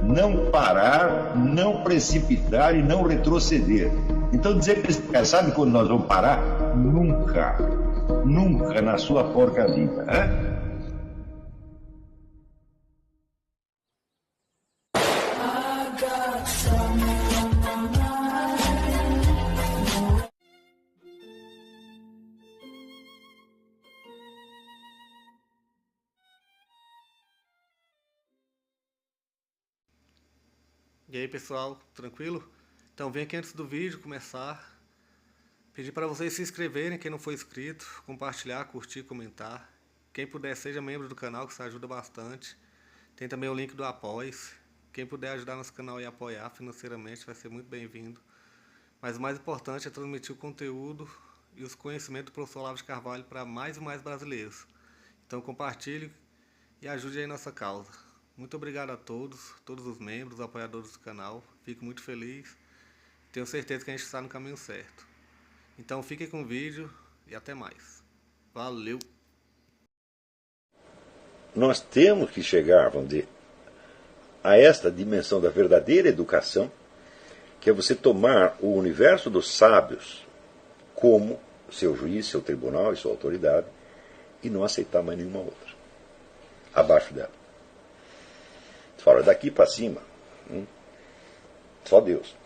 não parar, não precipitar e não retroceder. Então dizer para esse cara, sabe quando nós vamos parar? Nunca. Nunca na sua porca vida. Né? E aí pessoal, tranquilo? Então vem aqui antes do vídeo começar, pedir para vocês se inscreverem, quem não for inscrito, compartilhar, curtir, comentar. Quem puder seja membro do canal, que isso ajuda bastante. Tem também o link do Apoia-se. Quem puder ajudar nosso canal e apoiar financeiramente vai ser muito bem-vindo. Mas o mais importante é transmitir o conteúdo e os conhecimentos do professor Olavo de Carvalho para mais e mais brasileiros. Então compartilhe e ajude aí nossa causa. Muito obrigado a todos os membros, apoiadores do canal. Fico muito feliz. Tenho certeza que a gente está no caminho certo. Então fiquem com o vídeo e até mais. Valeu! Nós temos que chegar, vamos dizer, a esta dimensão da verdadeira educação, que é você tomar o universo dos sábios como seu juiz, seu tribunal e sua autoridade, e não aceitar mais nenhuma outra, abaixo dela. Você fala, daqui para cima, só Deus.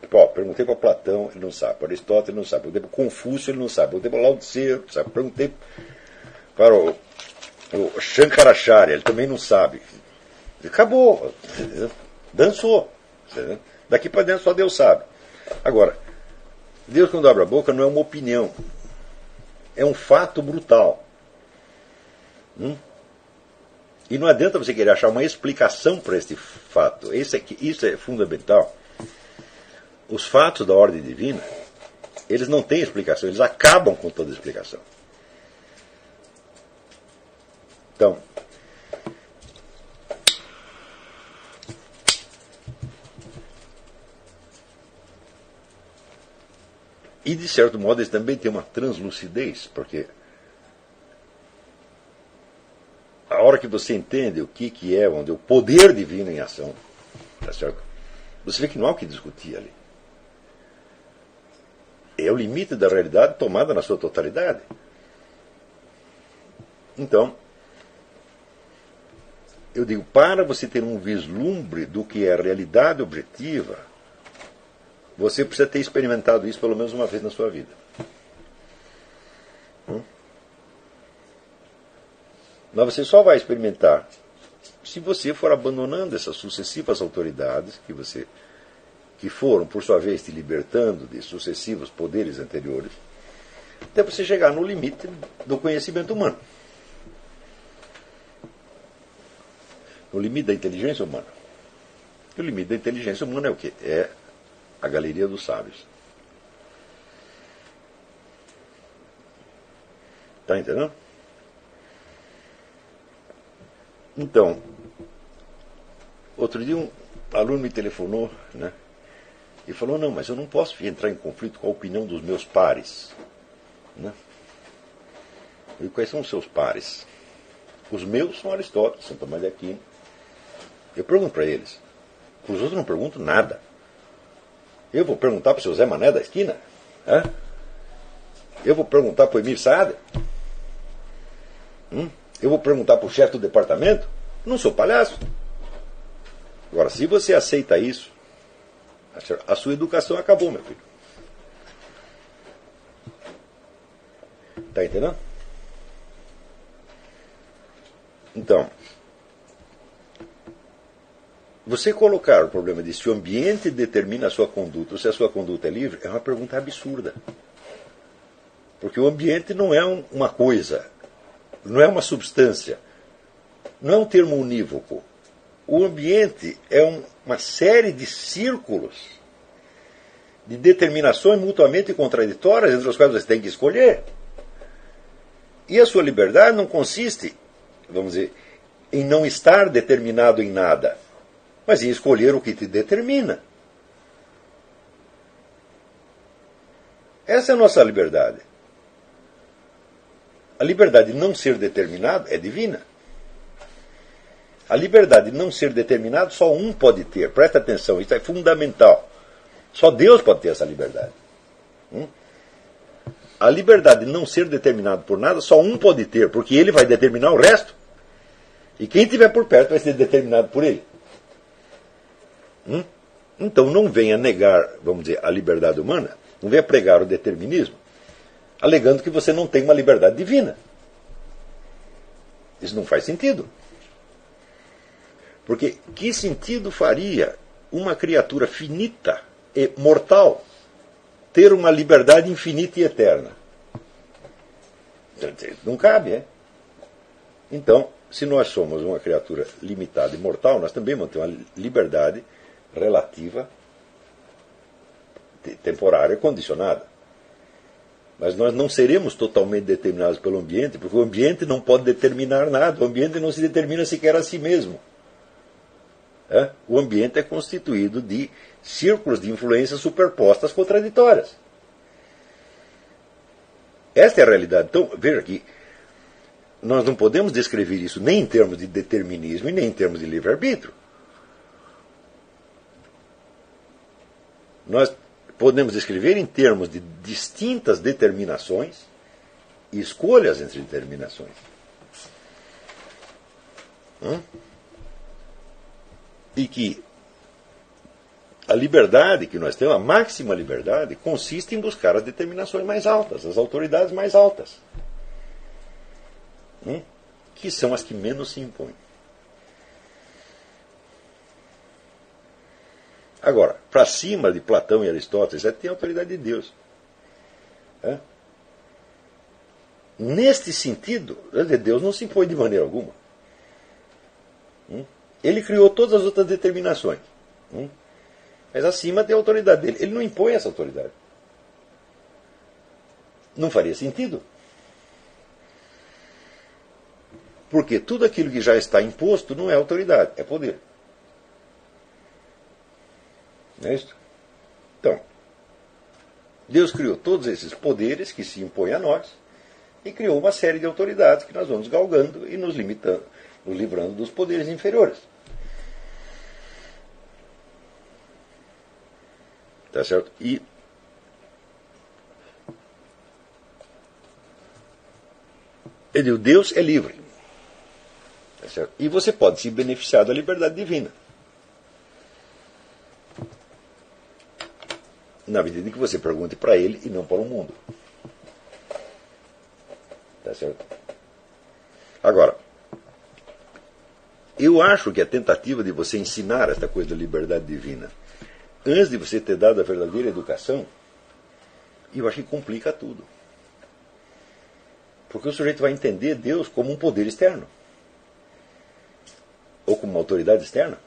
Pô, perguntei para Platão, ele não sabe. Para Aristóteles, ele não sabe. Perguntei para Confúcio, ele não sabe. Perguntei para Lao Tse, ele não sabe. Perguntei para o Shankaracharya, ele também não sabe. Acabou. Dançou. Daqui para dentro só Deus sabe. Agora, Deus quando abre a boca não é uma opinião. É um fato brutal. E não adianta você querer achar uma explicação para este fato. Isso é fundamental. Os fatos da ordem divina, eles não têm explicação, eles acabam com toda explicação. Então, e de certo modo eles também têm uma translucidez, porque a hora que você entende o que é onde o poder divino em ação, tá certo? Você vê que não há o que discutir ali. É o limite da realidade tomada na sua totalidade. Então, eu digo, para você ter um vislumbre do que é a realidade objetiva, você precisa ter experimentado isso pelo menos uma vez na sua vida. Mas você só vai experimentar se você for abandonando essas sucessivas autoridades que foram, por sua vez, te libertando de sucessivos poderes anteriores, até você chegar no limite do conhecimento humano. No limite da inteligência humana. E o limite da inteligência humana é o quê? É a galeria dos sábios. Está entendendo? Então, outro dia um aluno me telefonou, né? E falou, não, mas eu não posso entrar em conflito com a opinião dos meus pares. Né? E quais são os seus pares? Os meus são Aristóteles, São Tomás de Aquino. Eu pergunto para eles. Para os outros eu não pergunto nada. Eu vou perguntar para o seu Zé Mané da esquina? Eu vou perguntar para o Emir Saad? Eu vou perguntar para o chefe do departamento? Não sou palhaço. Agora, se você aceita isso, a sua educação acabou, meu filho. Está entendendo? Então, você colocar o problema de se o ambiente determina a sua conduta ou se a sua conduta é livre é uma pergunta absurda. Porque o ambiente não é uma coisa, não é uma substância, não é um termo unívoco. O ambiente é uma série de círculos, de determinações mutuamente contraditórias entre as quais você tem que escolher. E a sua liberdade não consiste, vamos dizer, em não estar determinado em nada, mas em escolher o que te determina. Essa é a nossa liberdade. A liberdade de não ser determinado é divina. A liberdade de não ser determinado, só um pode ter. Presta atenção, isso é fundamental. Só Deus pode ter essa liberdade. A liberdade de não ser determinado por nada, só um pode ter, porque ele vai determinar o resto. E quem estiver por perto vai ser determinado por ele. Então não venha negar, vamos dizer, a liberdade humana, não venha pregar o determinismo, alegando que você não tem uma liberdade divina. Isso não faz sentido. Porque que sentido faria uma criatura finita e mortal ter uma liberdade infinita e eterna? Não cabe, é? Então, se nós somos uma criatura limitada e mortal, nós também vamos ter uma liberdade relativa, temporária, condicionada. Mas nós não seremos totalmente determinados pelo ambiente, porque o ambiente não pode determinar nada, o ambiente não se determina sequer a si mesmo. O ambiente é constituído de círculos de influências superpostas contraditórias. Esta é a realidade. Então, veja aqui, nós não podemos descrever isso nem em termos de determinismo e nem em termos de livre-arbítrio. Nós podemos descrever em termos de distintas determinações e escolhas entre determinações. E que a liberdade que nós temos, a máxima liberdade, consiste em buscar as determinações mais altas, as autoridades mais altas, que são as que menos se impõem. Agora, para cima de Platão e Aristóteles, tem a autoridade de Deus. Neste sentido, Deus não se impõe de maneira alguma. Ele criou todas as outras determinações. Mas acima tem a autoridade dele. Ele não impõe essa autoridade. Não faria sentido. Porque tudo aquilo que já está imposto não é autoridade, é poder. Não é isso? Então, Deus criou todos esses poderes que se impõem a nós e criou uma série de autoridades que nós vamos galgando e nos limitando, nos livrando dos poderes inferiores. Tá certo? E o Deus é livre. Tá certo? E você pode se beneficiar da liberdade divina. Na medida em que você pergunte para ele e não para o mundo. Tá certo? Agora, eu acho que a tentativa de você ensinar esta coisa da liberdade divina, antes de você ter dado a verdadeira educação, eu acho que complica tudo. Porque o sujeito vai entender Deus como um poder externo. Ou como uma autoridade externa.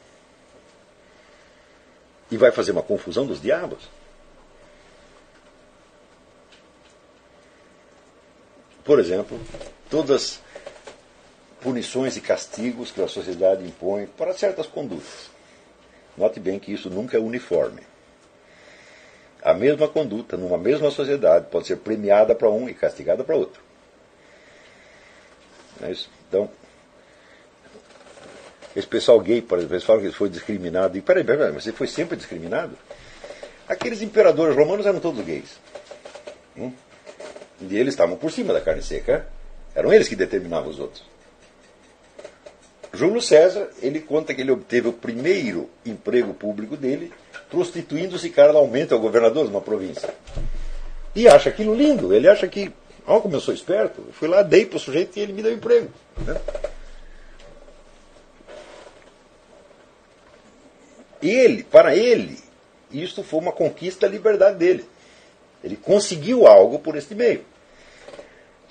E vai fazer uma confusão dos diabos. Por exemplo, todas as punições e castigos que a sociedade impõe para certas condutas. Note bem que isso nunca é uniforme. A mesma conduta, numa mesma sociedade, pode ser premiada para um e castigada para outro. Não é isso? Então, esse pessoal gay, por exemplo, eles falam que ele foi discriminado. E peraí, mas você foi sempre discriminado? Aqueles imperadores romanos eram todos gays. E eles estavam por cima da carne seca. Eram eles que determinavam os outros. Júlio César, ele conta que ele obteve o primeiro emprego público dele prostituindo-se carnalmente ao governador de uma província. E acha aquilo lindo. Ele acha que, como eu sou esperto, eu fui lá, dei para o sujeito e ele me deu emprego. Para ele, isto foi uma conquista da liberdade dele. Ele conseguiu algo por este meio.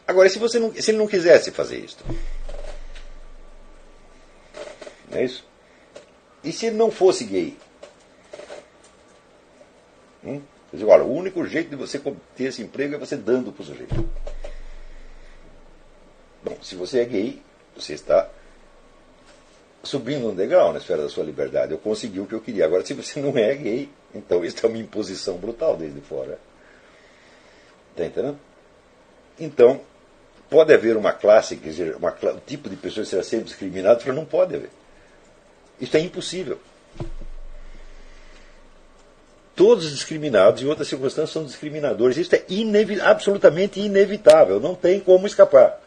Agora, se ele não quisesse fazer isto, não é isso? E se ele não fosse gay? Olha, o único jeito de você ter esse emprego é você dando para o sujeito. Bom, se você é gay, você está subindo um degrau na esfera da sua liberdade. Eu consegui o que eu queria. Agora, se você não é gay, então isso é uma imposição brutal desde fora. Está entendendo? Então, pode haver uma classe, quer dizer, um tipo de pessoa que será sempre discriminada, mas não pode haver. Isso é impossível. Todos os discriminados, em outras circunstâncias, são discriminadores. Isso é absolutamente inevitável. Não tem como escapar.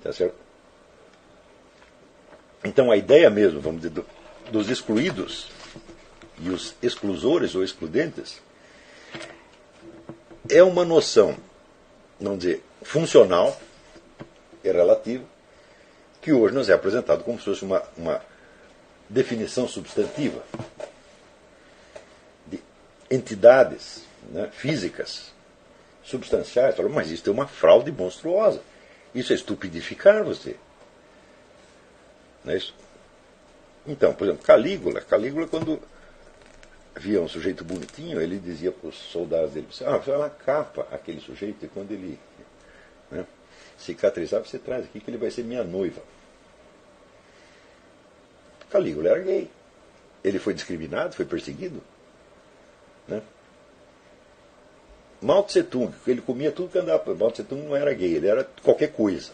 Tá certo? Então a ideia mesmo, vamos dizer, dos excluídos e os exclusores ou excludentes é uma noção, vamos dizer, funcional e relativa, que hoje nos é apresentado como se fosse uma definição substantiva de entidades, né, físicas, substanciais. Mas isso é uma fraude monstruosa. Isso é estupidificar você. Não é isso? Então, por exemplo, Calígula, quando via um sujeito bonitinho, ele dizia para os soldados dele, vai lá, capa aquele sujeito, e quando ele, né, cicatrizar, você traz aqui que ele vai ser minha noiva. Calígula era gay. Ele foi discriminado, foi perseguido. Né? Mao Tse Tung, ele comia tudo que andava. Mao Tse Tung não era gay, ele era qualquer coisa.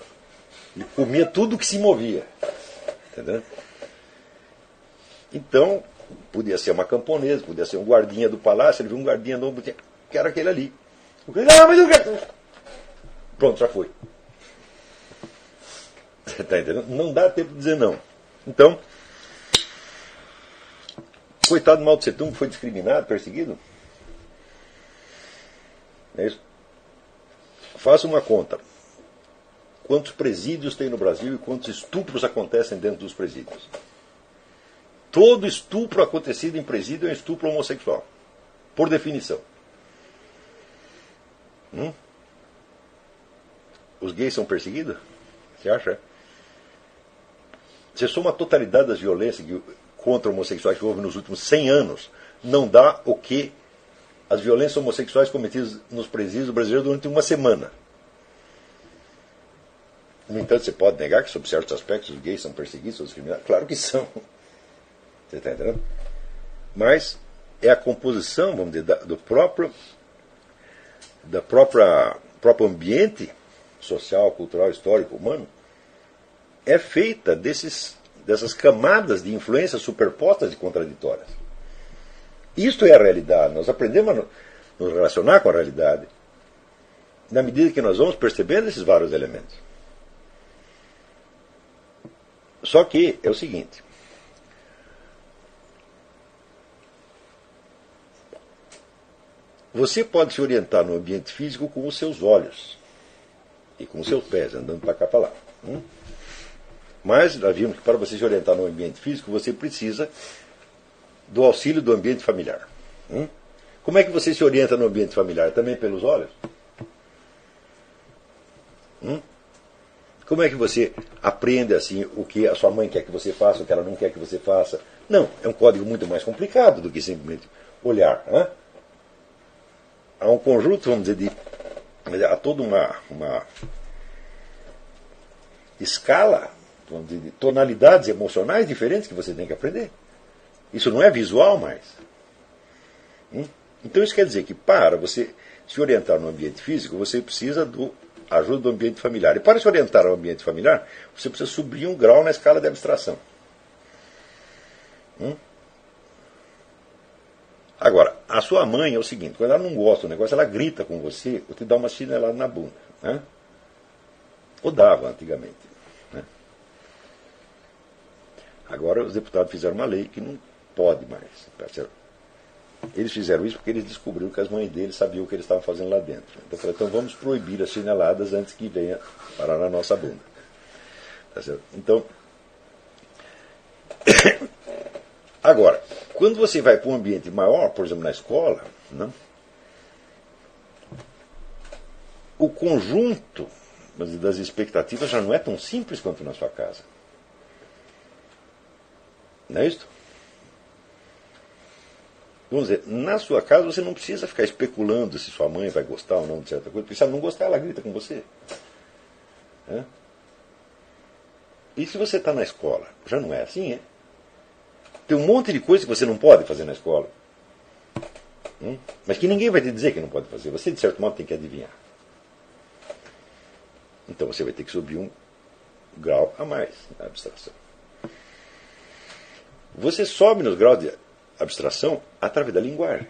Ele comia tudo que se movia. Entendeu? Então, podia ser uma camponesa, podia ser um guardinha do palácio, ele viu um guardinha novo, que era aquele ali. Mas eu quero. Pronto, já foi. Tá entendendo? Não dá tempo de dizer não. Então, coitado do Mao Tse Tung, foi discriminado, perseguido. É isso? Faça uma conta. Quantos presídios tem no Brasil e quantos estupros acontecem dentro dos presídios? Todo estupro acontecido em presídio é um estupro homossexual. Por definição. Os gays são perseguidos? Você acha? Se soma a totalidade das violências contra homossexuais que houve nos últimos 100 anos, não dá o que as violências homossexuais cometidas nos presídios brasileiros durante uma semana. No entanto, você pode negar que, sob certos aspectos, os gays são perseguidos, são discriminados? Claro que são. Você está entendendo? Mas é a composição, vamos dizer, do próprio ambiente social, cultural, histórico, humano, é feita dessas camadas de influências superpostas e contraditórias. Isto é a realidade. Nós aprendemos a nos relacionar com a realidade na medida que nós vamos percebendo esses vários elementos. Só que é o seguinte: você pode se orientar no ambiente físico com os seus olhos e com os seus pés, andando para cá e para lá. Mas nós vimos que para você se orientar no ambiente físico, você precisa do auxílio do ambiente familiar. Como é que você se orienta no ambiente familiar? Também pelos olhos? Como é que você aprende assim o que a sua mãe quer que você faça, o que ela não quer que você faça? Não, é um código muito mais complicado do que simplesmente olhar. Há um conjunto, vamos dizer, há toda uma escala, vamos dizer, de tonalidades emocionais diferentes que você tem que aprender. Isso não é visual mais. Então isso quer dizer que para você se orientar no ambiente físico, você precisa da ajuda do ambiente familiar. E para se orientar ao ambiente familiar, você precisa subir um grau na escala de abstração. Agora, a sua mãe é o seguinte: quando ela não gosta do negócio, ela grita com você ou te dá uma chinelada na bunda. Ou dava antigamente. Agora os deputados fizeram uma lei que não pode mais. Tá certo? Eles fizeram isso porque eles descobriram que as mães deles sabiam o que eles estavam fazendo lá dentro. Então vamos proibir as chineladas antes que venha parar na nossa bunda. Tá certo? Então, agora, quando você vai para um ambiente maior, por exemplo, na escola, o conjunto das expectativas já não é tão simples quanto na sua casa. Não é isso? Vamos dizer, na sua casa você não precisa ficar especulando se sua mãe vai gostar ou não de certa coisa, porque se ela não gostar, ela grita com você. E se você está na escola, já não é assim, é? Tem um monte de coisa que você não pode fazer na escola. Mas que ninguém vai te dizer que não pode fazer. Você, de certo modo, tem que adivinhar. Então você vai ter que subir um grau a mais na abstração. Você sobe nos graus de abstração através da linguagem.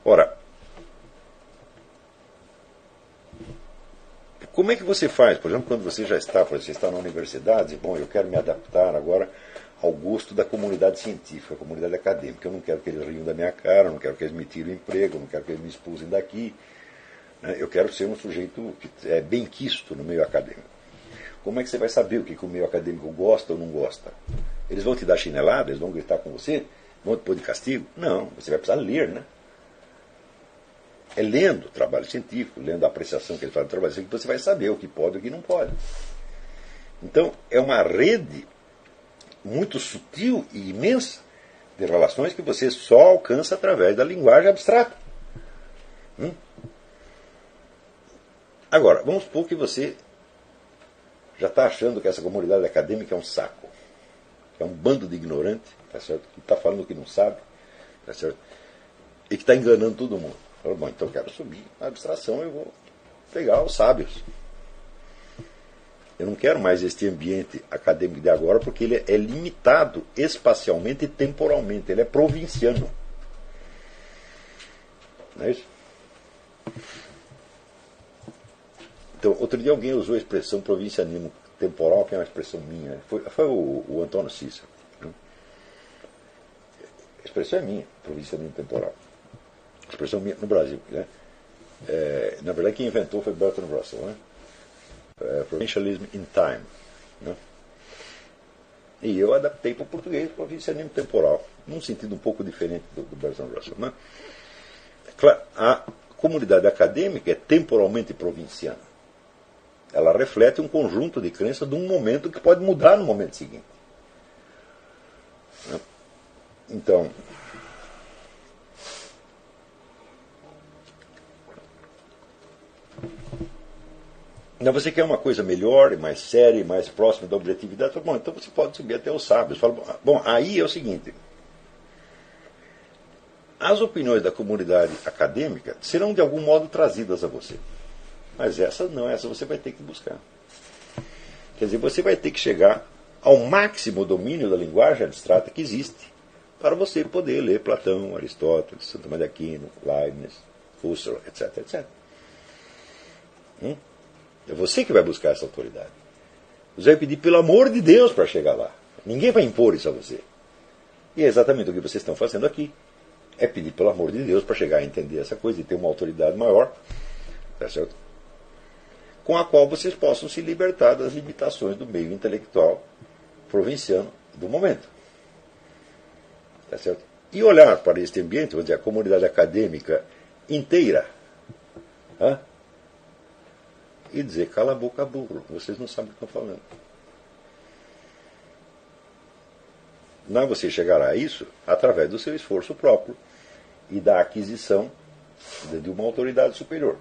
Ora, como é que você faz, por exemplo, quando você já está, você está na universidade, bom, eu quero me adaptar agora ao gosto da comunidade científica, a comunidade acadêmica. Eu não quero que eles riam da minha cara, eu não quero que eles me tirem o emprego, eu não quero que eles me expulsem daqui. Eu quero ser um sujeito que é bem quisto no meio acadêmico. Como é que você vai saber o que o meio acadêmico gosta ou não gosta? Eles vão te dar chinelada, eles vão gritar com você, vão te pôr de castigo? Não, você vai precisar ler, né? É lendo o trabalho científico, lendo a apreciação que eles fazem do trabalho científico, que você vai saber o que pode e o que não pode. Então, é uma rede muito sutil e imensa de relações que você só alcança através da linguagem abstrata. Agora, vamos supor que você já está achando que essa comunidade acadêmica é um saco, é um bando de ignorante, tá certo? Que está falando o que não sabe, tá certo? E que está enganando todo mundo. Fala, bom, então eu quero subir na abstração, eu vou pegar os sábios. Eu não quero mais este ambiente acadêmico de agora, porque ele é limitado espacialmente e temporalmente, ele é provinciano. Não é isso? Então, outro dia alguém usou a expressão provincianismo temporal, que é uma expressão minha. Foi o Antônio Cícero. Né? A expressão é minha, provincianismo temporal. A expressão minha no Brasil. Né? Na verdade, quem inventou foi Bertrand Russell. Né? Provincialism in time. Né? E eu adaptei para o português provincianismo temporal, num sentido um pouco diferente do Bertrand Russell. Né? Claro, a comunidade acadêmica é temporalmente provinciana. Ela reflete um conjunto de crenças de um momento que pode mudar no momento seguinte. Então, você quer uma coisa melhor, mais séria, mais próxima da objetividade? Bom, então você pode subir até os sábios. Fala, bom, aí é o seguinte: as opiniões da comunidade acadêmica serão de algum modo trazidas a você. Mas essas não, essas você vai ter que buscar. Quer dizer, você vai ter que chegar ao máximo domínio da linguagem abstrata que existe para você poder ler Platão, Aristóteles, Santo Tomás de Aquino, Leibniz, Husserl, etc, etc. É você que vai buscar essa autoridade. Você vai pedir pelo amor de Deus para chegar lá. Ninguém vai impor isso a você. E é exatamente o que vocês estão fazendo aqui. É pedir pelo amor de Deus para chegar a entender essa coisa e ter uma autoridade maior, tá certo? Com a qual vocês possam se libertar das limitações do meio intelectual provinciano do momento. Tá certo? E olhar para este ambiente, vamos dizer, a comunidade acadêmica inteira, e dizer, cala a boca, burro, vocês não sabem o que estão falando. Não, você chegará a isso através do seu esforço próprio e da aquisição de uma autoridade superior.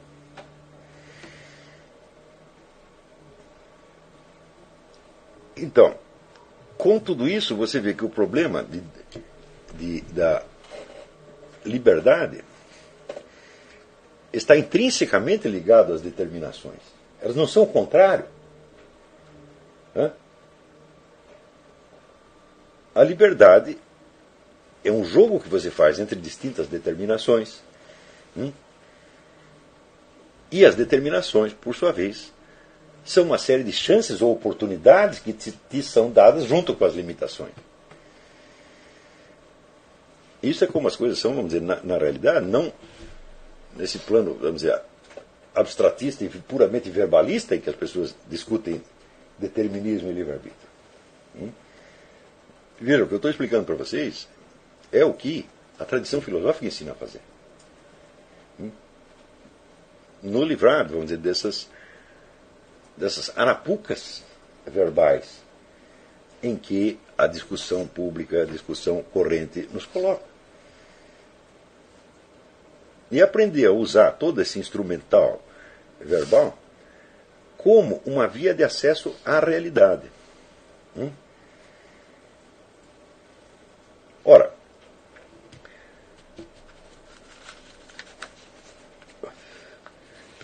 Então, com tudo isso, você vê que o problema da liberdade está intrinsecamente ligado às determinações. Elas não são o contrário. A liberdade é um jogo que você faz entre distintas determinações. E as determinações, por sua vez, são uma série de chances ou oportunidades que te são dadas junto com as limitações. Isso é como as coisas são, vamos dizer, na realidade, não nesse plano, vamos dizer, abstratista e puramente verbalista, em que as pessoas discutem determinismo e livre-arbítrio. Veja, o que eu estou explicando para vocês é o que a tradição filosófica ensina a fazer. No livrado, vamos dizer, dessas arapucas verbais em que a discussão pública, a discussão corrente nos coloca. E aprender a usar todo esse instrumental verbal como uma via de acesso à realidade. Ora,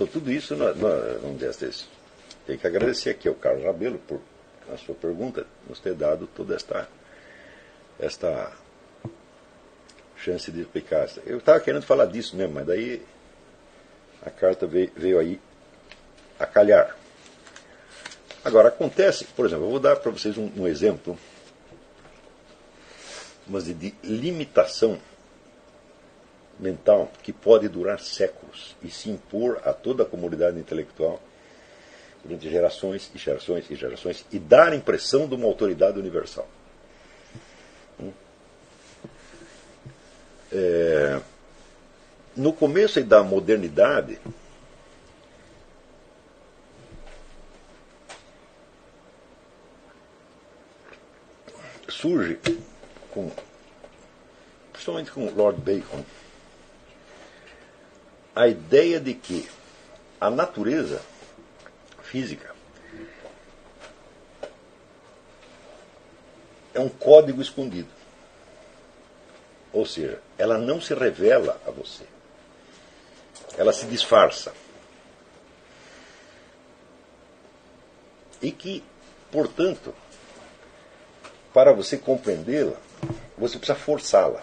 Então tudo isso, vamos dizer assim, tem que agradecer aqui ao Carlos Rabelo por a sua pergunta, nos ter dado toda esta chance de explicar. Eu estava querendo falar disso mesmo, mas daí a carta veio aí a calhar. Agora, acontece, por exemplo, eu vou dar para vocês um exemplo, mas de limitação mental que pode durar séculos e se impor a toda a comunidade intelectual durante gerações e gerações e gerações e dar a impressão de uma autoridade universal. No começo da modernidade, surge, principalmente com Lord Bacon, a ideia de que a natureza física é um código escondido. Ou seja, ela não se revela a você. Ela se disfarça. E que, portanto, para você compreendê-la, você precisa forçá-la.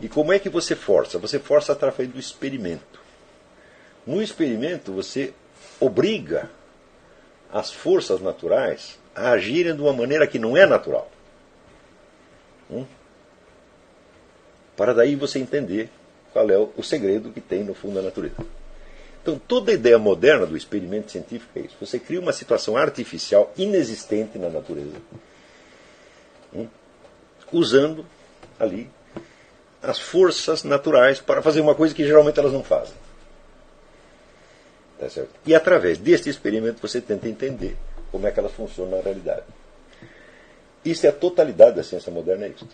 E como é que você força? Você força através do experimento. No experimento, você obriga as forças naturais a agirem de uma maneira que não é natural. Para daí você entender qual é o segredo que tem no fundo da natureza. Então, toda a ideia moderna do experimento científico é isso. Você cria uma situação artificial inexistente na natureza, usando ali as forças naturais para fazer uma coisa que geralmente elas não fazem. Tá certo? E através deste experimento você tenta entender como é que elas funcionam na realidade. Isso é a totalidade da ciência moderna, é isso.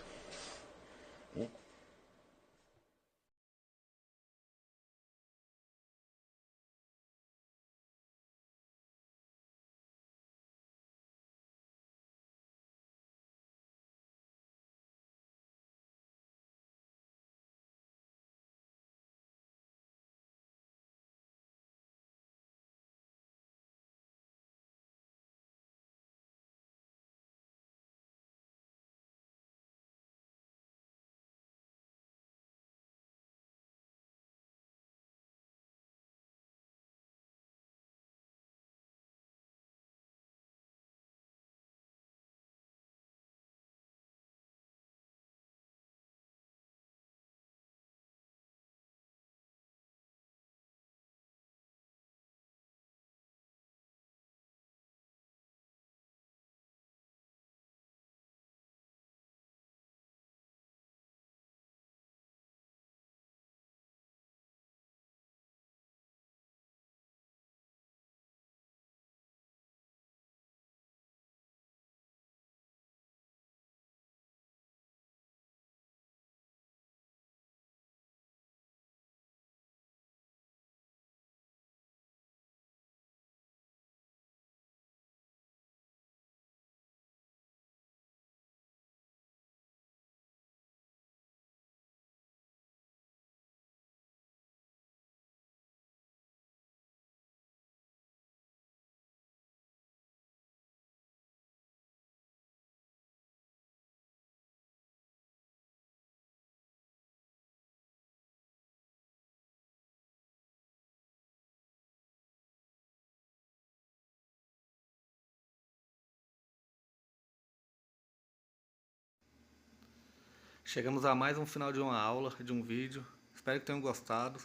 Chegamos a mais um final de uma aula, de um vídeo. Espero que tenham gostado.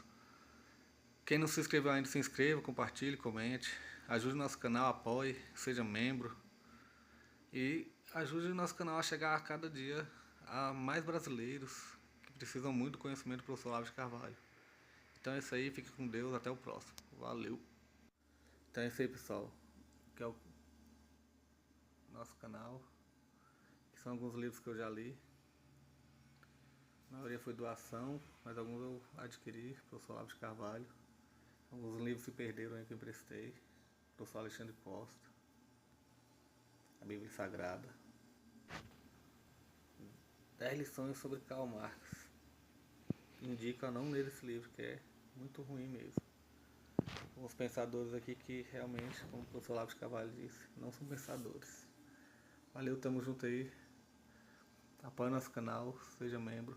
Quem não se inscreveu ainda, se inscreva, compartilhe, comente. Ajude o nosso canal, apoie, seja membro. E ajude o nosso canal a chegar a cada dia a mais brasileiros que precisam muito do conhecimento do professor Olavo de Carvalho. Então é isso aí, fique com Deus, até o próximo. Valeu! Então é isso aí, pessoal. Que é o nosso canal. Que são alguns livros que eu já li. A maioria foi doação, mas alguns eu adquiri, professor Olavo de Carvalho. Alguns livros se perderam aí que eu emprestei, professor Alexandre Costa. A Bíblia Sagrada. 10 lições sobre Karl Marx. Indico a não ler esse livro, que é muito ruim mesmo. uns pensadores aqui que realmente, como o professor Olavo de Carvalho disse, não são pensadores. Valeu, tamo junto aí. Apoie nosso canal, seja membro.